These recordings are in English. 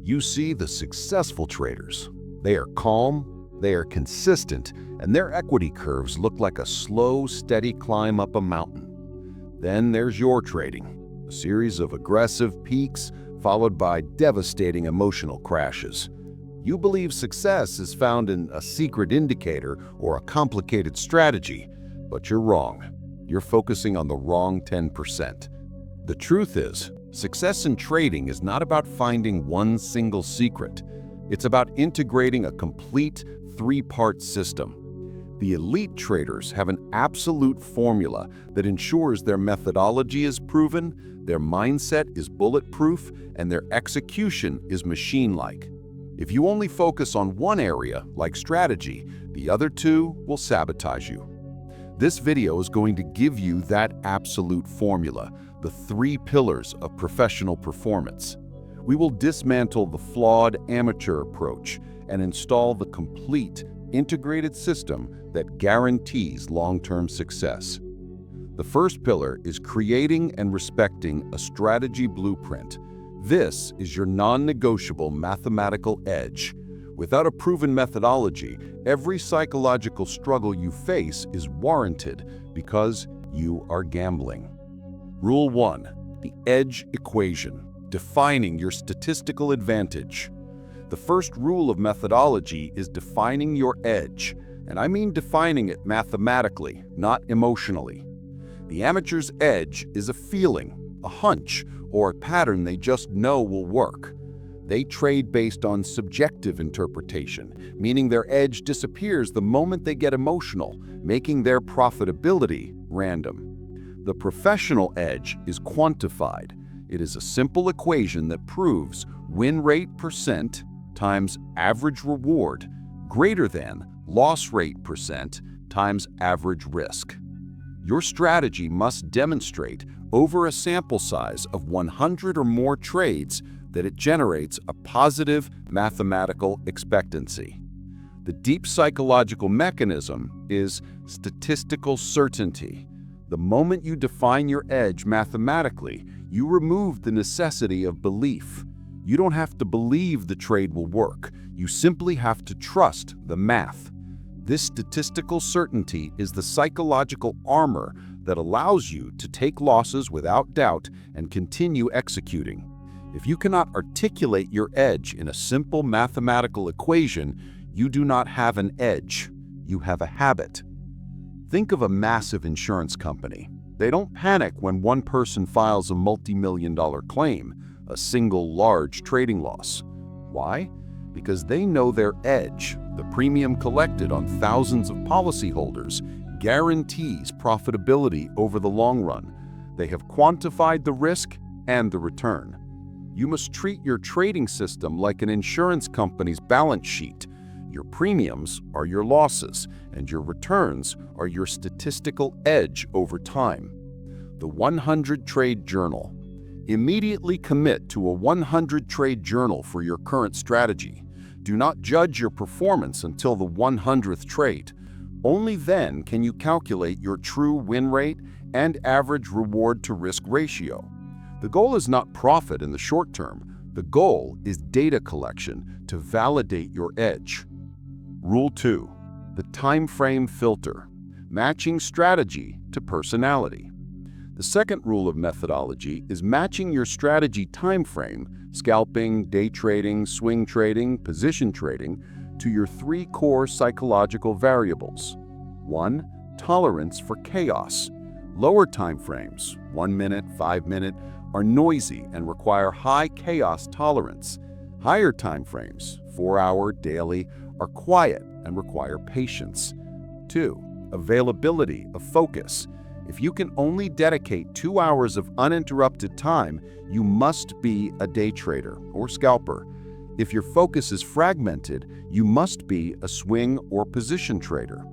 You see the successful traders. They are calm, they are consistent, and their equity curves look like a slow, steady climb up a mountain. Then there's your trading, a series of aggressive peaks followed by devastating emotional crashes. You believe success is found in a secret indicator or a complicated strategy, but you're wrong. You're focusing on the wrong 10%. The truth is, success in trading is not about finding one single secret. It's about integrating a complete three-part system. The elite traders have an absolute formula that ensures their methodology is proven, their mindset is bulletproof, and their execution is machine-like. If you only focus on one area, like strategy, the other two will sabotage you. This video is going to give you that absolute formula, the 3 pillars of professional performance. We will dismantle the flawed amateur approach and install the complete, integrated system that guarantees long-term success. The first pillar is creating and respecting a strategy blueprint. This is your non-negotiable mathematical edge. Without a proven methodology, every psychological struggle you face is warranted because you are gambling. Rule 1. The edge equation, defining your statistical advantage. The first rule of methodology is defining your edge, and I mean defining it mathematically, not emotionally. The amateur's edge is a feeling, a hunch, or a pattern they just know will work. They trade based on subjective interpretation, meaning their edge disappears the moment they get emotional, making their profitability random. The professional edge is quantified. It is a simple equation that proves win rate percent times average reward greater than loss rate percent times average risk. Your strategy must demonstrate over a sample size of 100 or more trades that it generates a positive mathematical expectancy. The deep psychological mechanism is statistical certainty. The moment you define your edge mathematically, you remove the necessity of belief. You don't have to believe the trade will work. You simply have to trust the math. This statistical certainty is the psychological armor that allows you to take losses without doubt and continue executing. If you cannot articulate your edge in a simple mathematical equation, you do not have an edge. You have a habit. Think of a massive insurance company. They don't panic when one person files a multi-million-dollar claim, a single large trading loss. Why? Because they know their edge, the premium collected on thousands of policyholders, guarantees profitability over the long run. They have quantified the risk and the return. You must treat your trading system like an insurance company's balance sheet. Your premiums are your losses, and your returns are your statistical edge over time. The 100-Trade Journal. Immediately commit to a 100-trade journal for your current strategy. Do not judge your performance until the 100th trade. Only then can you calculate your true win rate and average reward-to-risk ratio. The goal is not profit in the short term. The goal is data collection to validate your edge. Rule 2. The time frame filter. Matching strategy to personality. The second rule of methodology is matching your strategy time frame, scalping, day trading, swing trading, position trading, to your 3 core psychological variables. 1. Tolerance for chaos. Lower time frames, 1 minute, 5 minute, are noisy and require high chaos tolerance. Higher time frames, 4-hour, daily, are quiet and require patience. 2. Availability of focus. If you can only dedicate 2 hours of uninterrupted time, you must be a day trader or scalper. If your focus is fragmented, you must be a swing or position trader.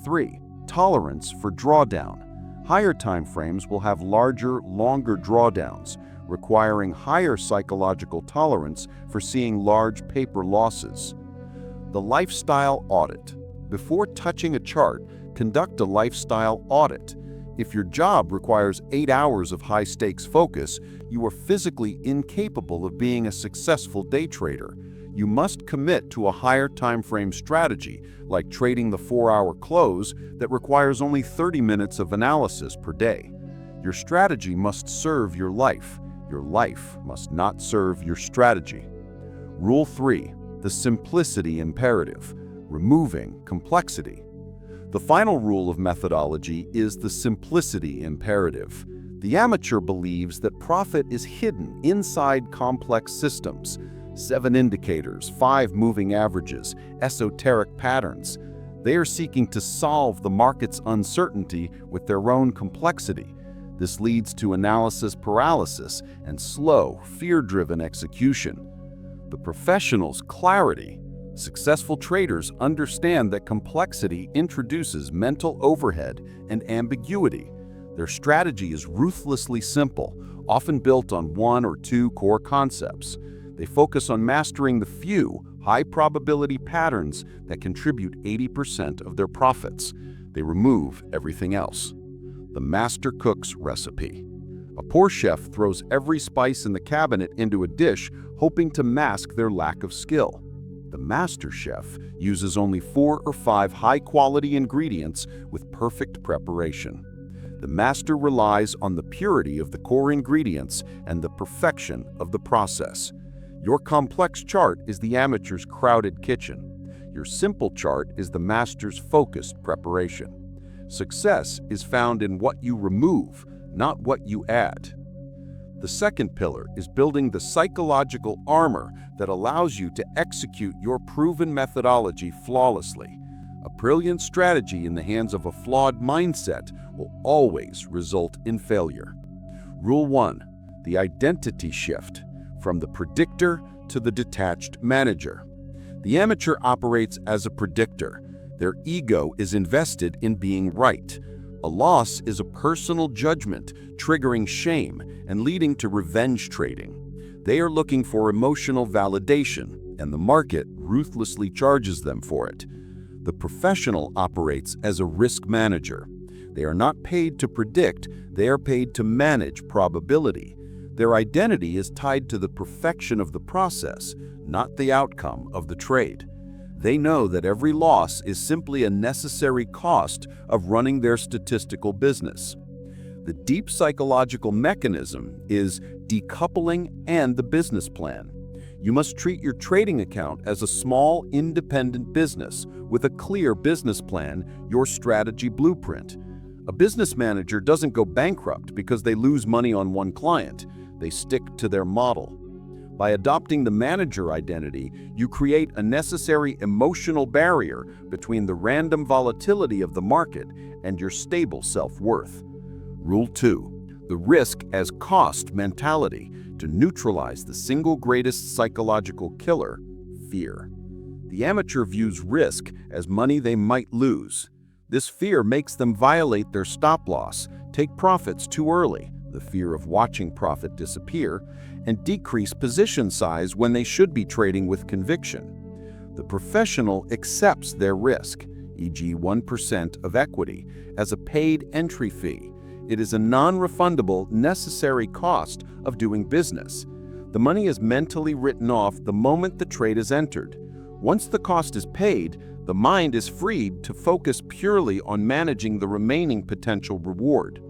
3. Tolerance for drawdown. Higher time frames will have larger, longer drawdowns, requiring higher psychological tolerance for seeing large paper losses. The lifestyle audit. Before touching a chart, conduct a lifestyle audit. If your job requires 8 hours of high-stakes focus, you are physically incapable of being a successful day trader. You must commit to a higher time frame strategy, like trading the 4-hour close that requires only 30 minutes of analysis per day. Your strategy must serve your life. Your life must not serve your strategy. Rule 3. The simplicity imperative, removing complexity. The final rule of methodology is the simplicity imperative. The amateur believes that profit is hidden inside complex systems. 7 indicators, 5 moving averages, esoteric patterns. They are seeking to solve the market's uncertainty with their own complexity. This leads to analysis paralysis and slow, fear-driven execution. The professional's clarity. Successful traders understand that complexity introduces mental overhead and ambiguity. Their strategy is ruthlessly simple, often built on 1 or 2 core concepts. They focus on mastering the few, high-probability patterns that contribute 80% of their profits. They remove everything else. The master cook's recipe. A poor chef throws every spice in the cabinet into a dish, hoping to mask their lack of skill. The master chef uses only 4 or 5 high-quality ingredients with perfect preparation. The master relies on the purity of the core ingredients and the perfection of the process. Your complex chart is the amateur's crowded kitchen. Your simple chart is the master's focused preparation. Success is found in what you remove, not what you add. The second pillar is building the psychological armor that allows you to execute your proven methodology flawlessly. A brilliant strategy in the hands of a flawed mindset will always result in failure. Rule 1. The identity shift, from the predictor to the detached manager. The amateur operates as a predictor. Their ego is invested in being right. A loss is a personal judgment, triggering shame and leading to revenge trading. They are looking for emotional validation, and the market ruthlessly charges them for it. The professional operates as a risk manager. They are not paid to predict, they are paid to manage probability. Their identity is tied to the perfection of the process, not the outcome of the trade. They know that every loss is simply a necessary cost of running their statistical business. The deep psychological mechanism is decoupling and the business plan. You must treat your trading account as a small, independent business with a clear business plan, your strategy blueprint. A business manager doesn't go bankrupt because they lose money on one client. They stick to their model. By adopting the manager identity, you create a necessary emotional barrier between the random volatility of the market and your stable self-worth. Rule 2. The risk as cost mentality to neutralize the single greatest psychological killer, fear. The amateur views risk as money they might lose. This fear makes them violate their stop-loss, take profits too early, the fear of watching profit disappear, and decrease position size when they should be trading with conviction. The professional accepts their risk, e.g. 1% of equity, as a paid entry fee. It is a non-refundable, necessary cost of doing business. The money is mentally written off the moment the trade is entered. Once the cost is paid, the mind is freed to focus purely on managing the remaining potential reward.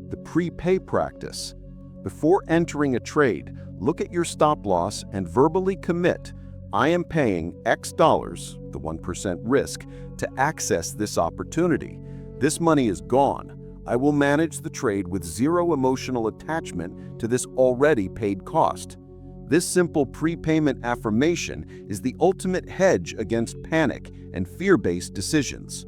The prepay practice. Before entering a trade, look at your stop-loss and verbally commit, I am paying X dollars, the 1% risk, to access this opportunity. This money is gone. I will manage the trade with zero emotional attachment to this already paid cost. This simple prepayment affirmation is the ultimate hedge against panic and fear-based decisions.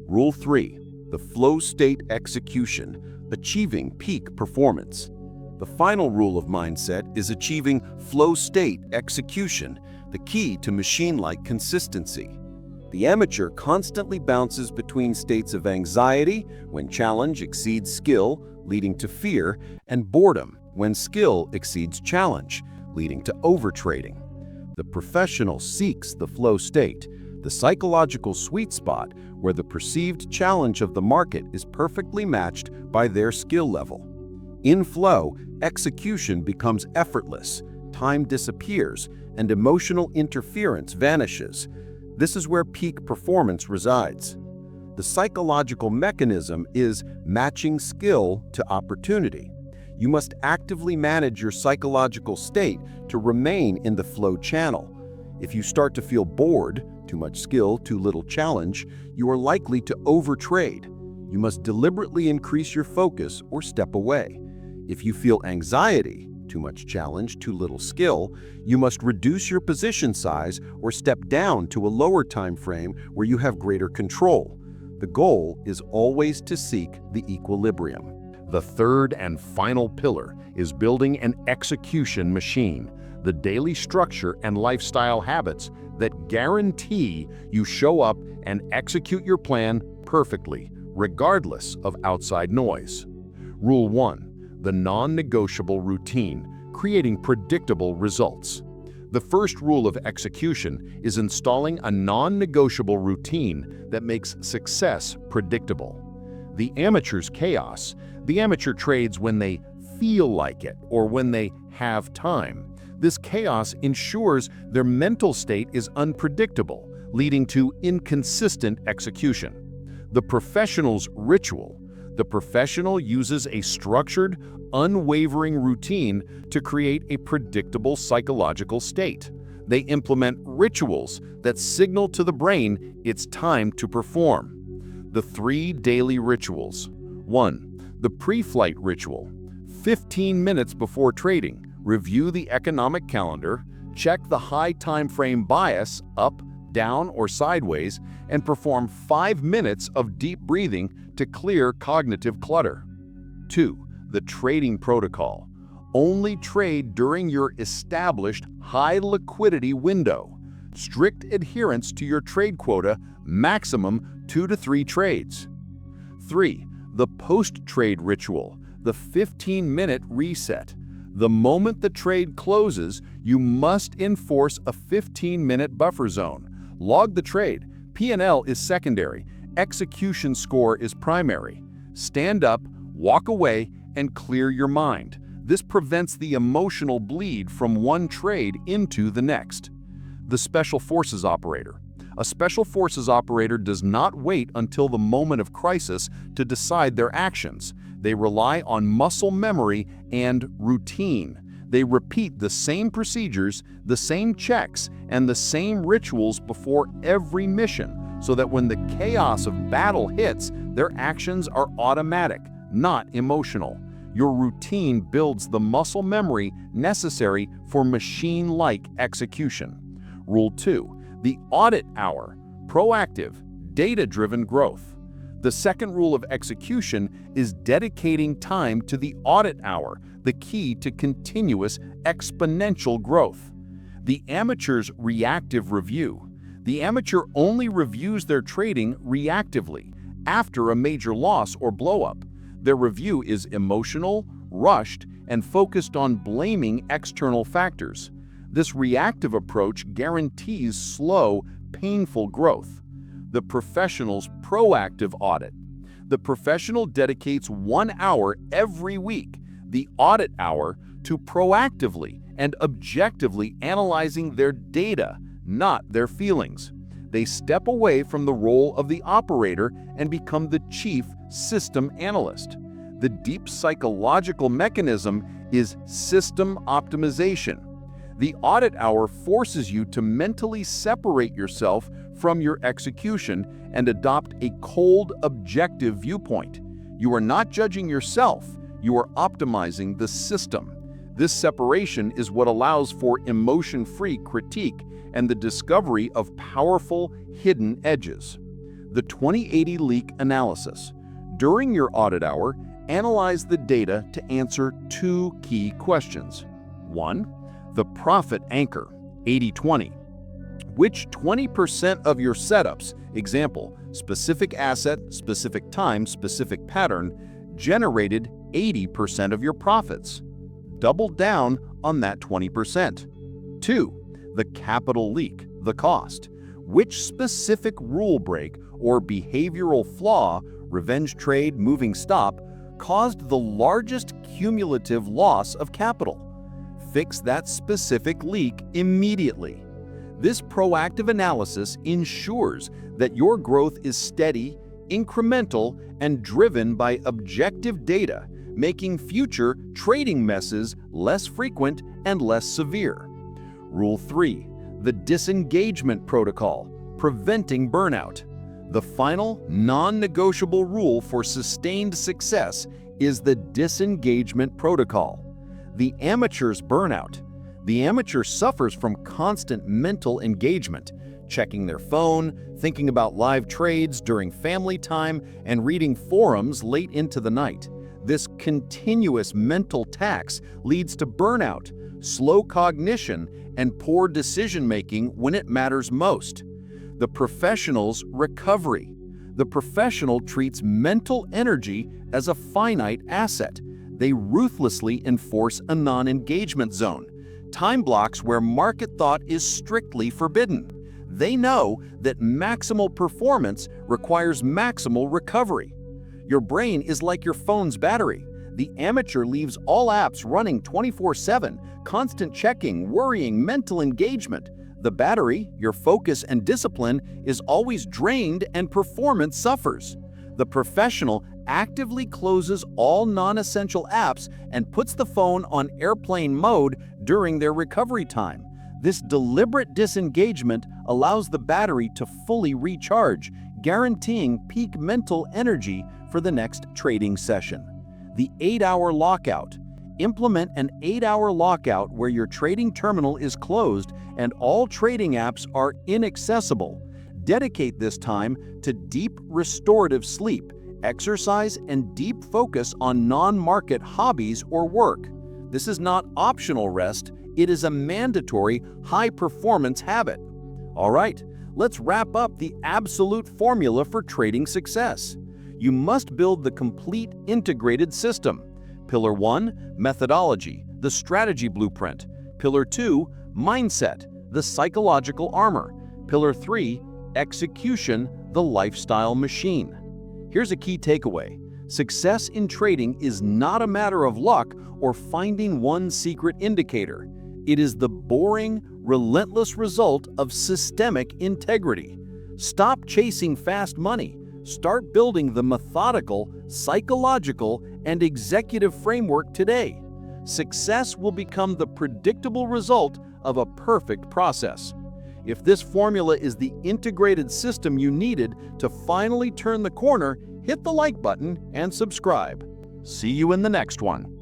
Rule 3. The flow state execution, achieving peak performance. The final rule of mindset is achieving flow state execution, the key to machine-like consistency. The amateur constantly bounces between states of anxiety, when challenge exceeds skill, leading to fear, and boredom, when skill exceeds challenge, leading to overtrading. The professional seeks the flow state. the psychological sweet spot where the perceived challenge of the market is perfectly matched by their skill level. In flow, execution becomes effortless, time disappears, and emotional interference vanishes. This is where peak performance resides. The psychological mechanism is matching skill to opportunity. You must actively manage your psychological state to remain in the flow channel. If you start to feel bored, too much skill, too little challenge, you are likely to overtrade. You must deliberately increase your focus or step away. If you feel anxiety, too much challenge, too little skill, you must reduce your position size or step down to a lower time frame where you have greater control. The goal is always to seek the equilibrium. The third and final pillar is building an execution machine, the daily structure and lifestyle habits that guarantee you show up and execute your plan perfectly, regardless of outside noise. Rule 1. The non-negotiable routine, creating predictable results. The first rule of execution is installing a non-negotiable routine that makes success predictable. The amateur's chaos. The amateur trades when they feel like it or when they have time. This chaos ensures their mental state is unpredictable, leading to inconsistent execution. The professional's ritual. The professional uses a structured, unwavering routine to create a predictable psychological state. They implement rituals that signal to the brain it's time to perform. The 3 daily rituals. 1. The pre-flight ritual. 15 minutes before trading, review the economic calendar, check the high time frame bias, up, down, or sideways, and perform 5 minutes of deep breathing to clear cognitive clutter. 2. The trading protocol. Only trade during your established high liquidity window. Strict adherence to your trade quota, maximum 2 to 3 trades. 3. The post-trade ritual, the 15-minute reset. The moment the trade closes, you must enforce a 15-minute buffer zone. Log the trade. P&L is secondary. Execution score is primary. Stand up, walk away, and clear your mind. This prevents the emotional bleed from one trade into the next. The Special Forces Operator. A Special Forces operator does not wait until the moment of crisis to decide their actions. They rely on muscle memory and routine. They repeat the same procedures, the same checks, and the same rituals before every mission, so that when the chaos of battle hits, their actions are automatic, not emotional. Your routine builds the muscle memory necessary for machine-like execution. Rule 2. The audit hour, proactive, data-driven growth. The second rule of execution is dedicating time to the audit hour, the key to continuous exponential growth. The amateur's reactive review. The amateur only reviews their trading reactively, after a major loss or blowup. Their review is emotional, rushed, and focused on blaming external factors. This reactive approach guarantees slow, painful growth. The professional's proactive audit. The professional dedicates 1 hour every week, the audit hour, to proactively and objectively analyzing their data, not their feelings. They step away from the role of the operator and become the chief system analyst. The deep psychological mechanism is system optimization. The audit hour forces you to mentally separate yourself from your execution and adopt a cold, objective viewpoint. You are not judging yourself, you are optimizing the system. This separation is what allows for emotion-free critique and the discovery of powerful, hidden edges. The 20/80 leak analysis. During your audit hour, analyze the data to answer 2 key questions. 1. The profit anchor, 80-20. Which 20% of your setups, example, specific asset, specific time, specific pattern, generated 80% of your profits? Double down on that 20%. 2. The capital leak, the cost. Which specific rule break or behavioral flaw, revenge trade, moving stop, caused the largest cumulative loss of capital? Fix that specific leak immediately. This proactive analysis ensures that your growth is steady, incremental, and driven by objective data, making future trading messes less frequent and less severe. Rule 3. The disengagement protocol, preventing burnout. The final, non-negotiable rule for sustained success is the disengagement protocol. The amateur's burnout. The amateur suffers from constant mental engagement, checking their phone, thinking about live trades during family time, and reading forums late into the night. This continuous mental tax leads to burnout, slow cognition, and poor decision-making when it matters most. The professional's recovery. The professional treats mental energy as a finite asset. They ruthlessly enforce a non-engagement zone, time blocks where market thought is strictly forbidden. They know that maximal performance requires maximal recovery. Your brain is like your phone's battery. The amateur leaves all apps running 24/7, constant checking, worrying, mental engagement. The battery, your focus and discipline, is always drained and performance suffers. The professional actively closes all non-essential apps and puts the phone on airplane mode during their recovery time. This deliberate disengagement allows the battery to fully recharge, guaranteeing peak mental energy for the next trading session. The 8-hour lockout. Implement an 8-hour lockout where your trading terminal is closed and all trading apps are inaccessible. Dedicate this time to deep restorative sleep, exercise, and deep focus on non-market hobbies or work. This is not optional rest, it is a mandatory high-performance habit. All right, let's wrap up the absolute formula for trading success. You must build the complete integrated system. Pillar 1, methodology, the strategy blueprint. Pillar 2, mindset, the psychological armor. Pillar 3, execution, the lifestyle machine. Here's a key takeaway. Success in trading is not a matter of luck or finding one secret indicator. It is the boring, relentless result of systemic integrity. Stop chasing fast money. Start building the methodical, psychological, and executive framework today. Success will become the predictable result of a perfect process. If this formula is the integrated system you needed to finally turn the corner, hit the like button and subscribe. See you in the next one.